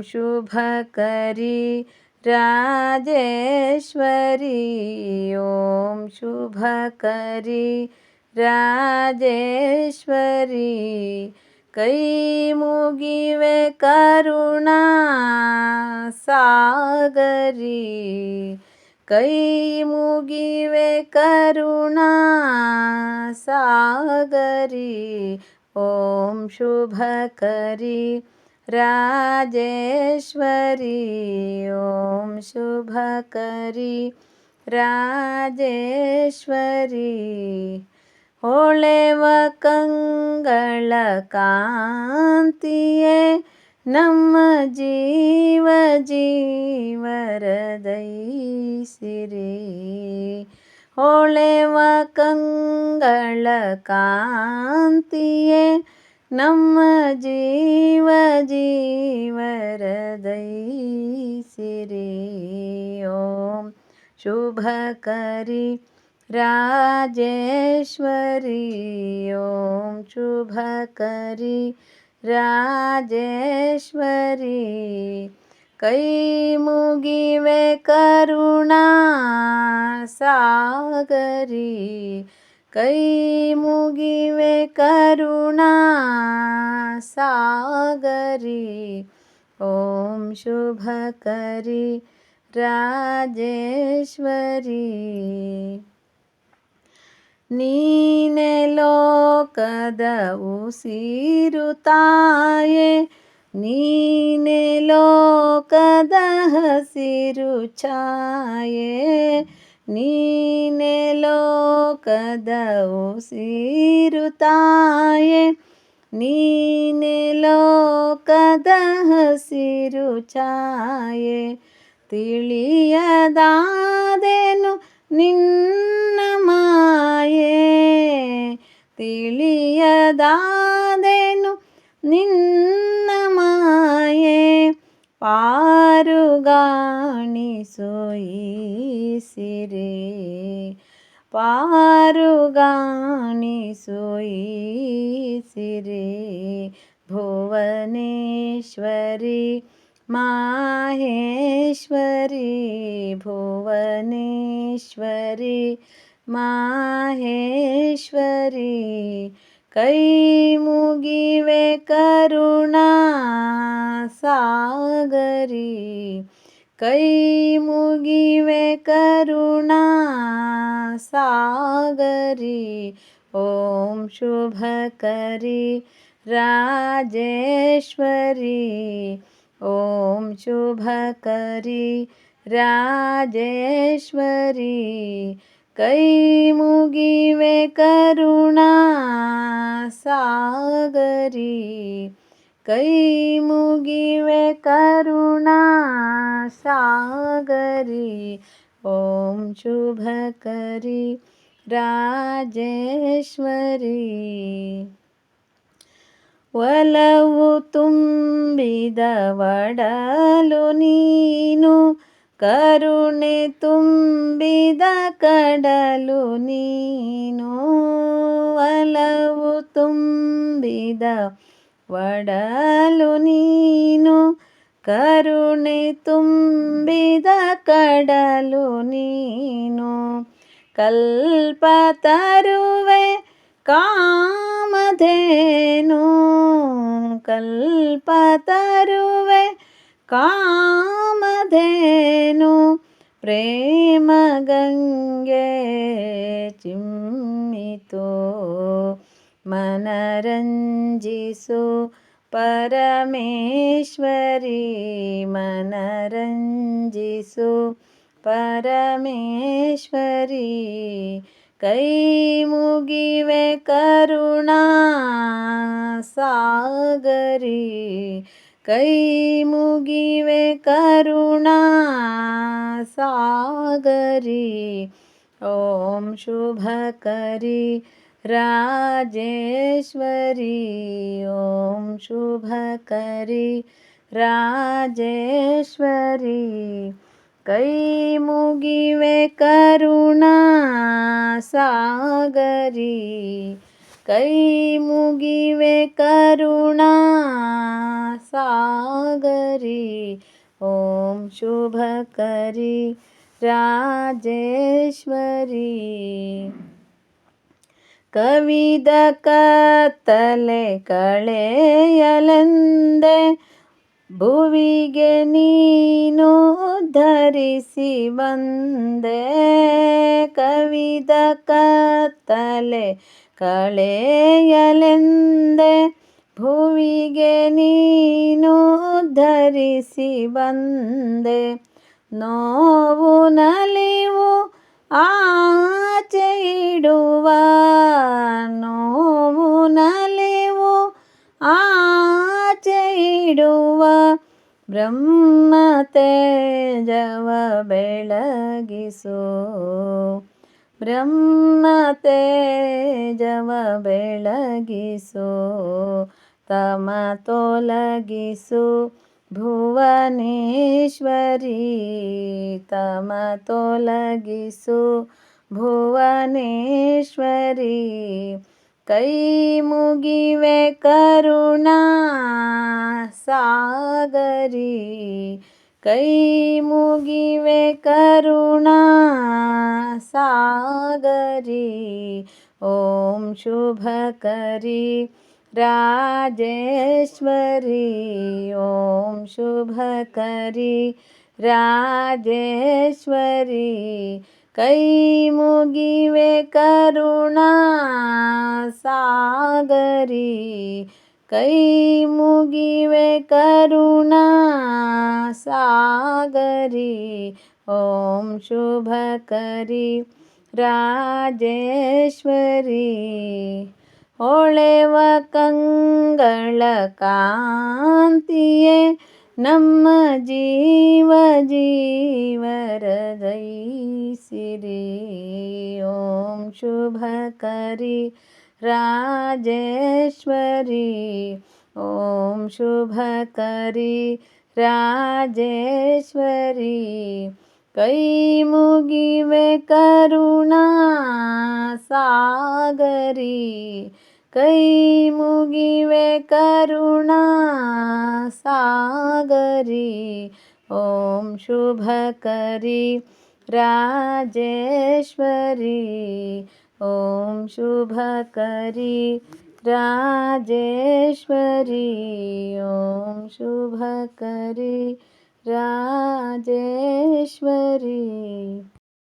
शुभकरी राजेश्वरी ओम शुभकरी राजेश्वरी कೈ मुगिवे करुणा सागरी ಕೈ ಮುಗಿವೆ ಕರುಣಾ ಸಾಗರಿ ಓಂ ಶುಭಕರಿ ರಾಜೇಶ್ವರಿ ಓಂ ಶುಭಕರಿ ರಾಜೇಶ್ವರಿ ಹೊಳೆವ ಕಂಗಳ ಕಾಂತಿಯೇ ನಮ್ಮ ಜೀವ ಜೀವರದೈಸಿರಿ ಹೊಳೆವ ಕಂಗಳ ಕಾಂತಿಯೇ ನಮ್ಮ ಜೀವ ಜೀವರದೈಸಿರಿ ಓಂ ಶುಭಕರಿ ರಾಜೇಶ್ವರಿ ಓಂ ಶುಭಕರಿ ರಾಜೇಶ್ವರಿ ಕೈ ಮುಗಿವೆ ಕರುಣಾ ಸಾಗರಿ ಕೈ ಮುಗಿವೆ ಕರುಣಾ ಸಾಗರಿ ಓಂ ಶುಭಕರಿ ರಾಜೇಶ್ವರಿ ನೀನೆ ಲೋಕದ ಉಸಿರು ತಾಯೆ ನೀನೆ ಲೋಕದ ಹಸಿರು ಛಾಯೆ ನೀನೆ ಲೋಕದ ಉಸಿರು ತಾಯೆ ನೀನೆ ಲೋಕದ ಹಸಿರು ಛಾಯೆ ತಿಳಿಯದಾದೆನು ನಿನ್ನ ಮಾಯೆ ತಿಳಿಯದಾದೆನು ನಿನ್ನ ಮಾಯೆ ಪಾರುಗಾಣಿಸು ಈ ಸಿರೆ ಪಾರುಗಾಣಿಸು ಈ ಸಿರೆ ಭುವನೇಶ್ವರಿ ಮಾಹೇಶ್ವರಿ ಭುವನೇಶ್ವರಿ ಮಾಹೇಶ್ವರಿ ಕೈ ಮುಗಿವೆ ಕರುಣಾ ಸಾಗರಿ ಕೈ ಮುಗಿವೆ ಕರುಣಾ ಸಾಗರಿ ಓಂ ಶುಭಕರಿ ರಾಜೇಶ್ವರಿ ಓಂ ಶುಭಕರಿ ರಾಜೇಶ್ವರಿ ಕೈ ಮುಗಿವೆ ಕರುಣಾ ಸಾಗರಿ ಕೈ ಮುಗಿವೆ ಕರುಣಾ ಸಾಗರಿ ಓಂ ಶುಭಕರಿ ರಾಜೇಶ್ವರಿ ಒಲವು ತುಂಬಿದ ಒಡಲು ನೀನು ಕರುಣೆ ತುಂಬಿದ ಕಡಲು ನೀನು ಒಲವು ತುಂಬಿದ ಒಡಲು ನೀನು ಕರುಣೆ ತುಂಬಿದ ಕಡಲು ನೀನು ಕಲ್ಪತರುವೆ ಕಾಮಧೇನು ಕಲ್ಪತರುವೆ ಕಾಮಧೇನು ಪ್ರೇಮ ಗಂಗೆ ಚಿಮ್ಮಿತೋ ಮನರಂಜಿಸು ಪರಮೇಶ್ವರಿ ಮನರಂಜಿಸು ಪರಮೇಶ್ವರಿ ಕೈ ಮುಗಿವೆ ಕರುಣಾ ಸಾಗರಿ ಕೈ ಮುಗಿವೆ ಕರುಣಾ ಸಾಗರಿ ಓಂ ಶುಭಕರಿ ರಾಜೇಶ್ವರಿ ಓಂ ಶುಭಕರಿ ರಾಜೇಶ್ವರಿ ಕೈ ಮುಗಿವೆ ಕರುಣಾ ಸಾಗರಿ ಕೈ ಮುಗಿವೆ ಕರುಣಾ ಸಾಗರಿ ಓಂ ಶುಭಕರಿ ರಾಜೇಶ್ವರಿ. ಕವಿದ ಕತ್ತಲೆ ಕಳೆಯಲೆಂದೆ ಭುವಿಗೆ ನೀನು ಧರಿಸಿ ಬಂದೆ. ಕವಿದ ಕತ್ತಲೆ ಕಳೆಯಲೆಂದೆ ಭುವಿಗೆ ನೀನು ಧರಿಸಿ ಬಂದೆ. ನೋವು ನಲಿವು ಆಚೆ ಇಡುವ, ನೋವು ನಲಿವು ಆಚೆ ಇಡುವ ಬ್ರಹ್ಮ ತೇಜವ ಬೆಳಗಿಸು. ಬ್ರಹ್ಮ ತೇಜವ ಬೆಳಗಿಸು. ತಮ ತೊಲಗಿಸು ಭುವನೇಶ್ವರಿ. ತಮ ತೊಲಗಿಸು ಭುವನೇಶ್ವರಿ. ಕೈ ಮುಗಿವೆ ಕರುಣಾ ಸಾಗರಿ. ಕೈ ಮುಗಿವೆ ಕರುಣಾ ಸಾಗರಿ ಓಂ ಶುಭಕರಿ ರಾಜೇಶ್ವರಿ. ಓಂ ಶುಭಕರಿ ರಾಜೇಶ್ವರಿ. ಕೈ ಮುಗಿವೆ ಕರುಣಾ ಸಾಗರಿ. ಕೈ ಮುಗಿವೆ ಕರುಣಾ ಸಾಗರಿ ಓಂ ಶುಭಕರಿ ರಾಜೇಶ್ವರಿ. ಹೊಳೆವ ಕಂಗಳ ಕಾಂತಿಯೇ ನಮ್ಮ ಜೀವ ಜೀವರದೈಸಿರಿ. ಓಂ ಶುಭಕರಿ ರಾಜೇಶ್ವರಿ. ಓಂ ಶುಭಕರಿ ರಾಜೇಶ್ವರಿ. ಕೈ ಮುಗಿವೆ ಕರುಣಾ ಸಾಗರಿ. ಕೈ ಮುಗಿವೆ ಕರುಣಾ ಸಾಗರಿ ಓಂ ಶುಭಕರಿ ರಾಜೇಶ್ವರಿ. ಓಂ ಶುಭಕರಿ ರಾಜೇಶ್ವರಿ. ಓಂ ಶುಭಕರಿ ರಾಜೇಶ್ವರಿ.